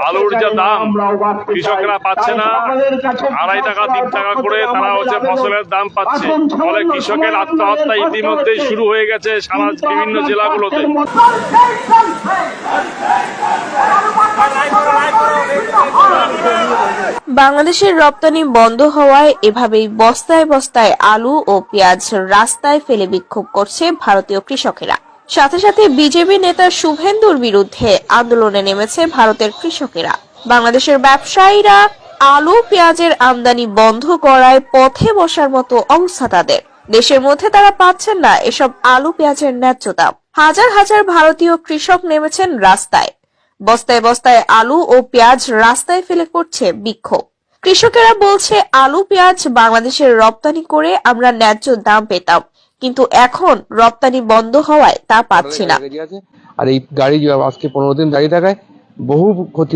আলুর যা দাম কৃষকরা পাচ্ছে না, 2.5 টাকা 3 টাকা করে তারা ফসলের দাম পাচ্ছে। ফলে কৃষকের আত্মহত্যা ইতিমধ্যেই শুরু হয়ে গেছে সারা বিভিন্ন জেলাগুলোতে। বাংলাদেশের রপ্তানি বন্ধ হওয়ায় এভাবেই বস্তায় বস্তায় আলু ও পেঁয়াজ রাস্তায় ফেলে বিক্ষোভ করছে ভারতীয় কৃষকেরা। সাথে সাথে বিজেপি নেতা শুভেন্দুর বিরুদ্ধে আন্দোলনে নেমেছে ভারতের কৃষকেরা। বাংলাদেশের ব্যবসায়ীরা আলু পেঁয়াজের আমদানি বন্ধ করায় পথে বসার মতো অবস্থা তাদের। দেশের মধ্যে তারা পাচ্ছেন না এসব আলু পেঁয়াজের ন্যায্য দাম। হাজার হাজার ভারতীয় কৃষক নেমেছেন রাস্তায়। বস্তায় বস্তায় আলু ও পেঁয়াজ রাস্তায় ফেলে করছে বিক্ষোভ। কৃষকেরা বলছে, আলু পেঁয়াজ বাংলাদেশের রপ্তানি করে আমরা ন্যায্য দাম পেতাম, কিন্তু এখন রপ্তানি বন্ধ হওয়ায় তা পাচ্ছি না। আর এই গাড়ি আজকে 15 দিন দাঁড়িয়ে থাকায় বহু ক্ষতি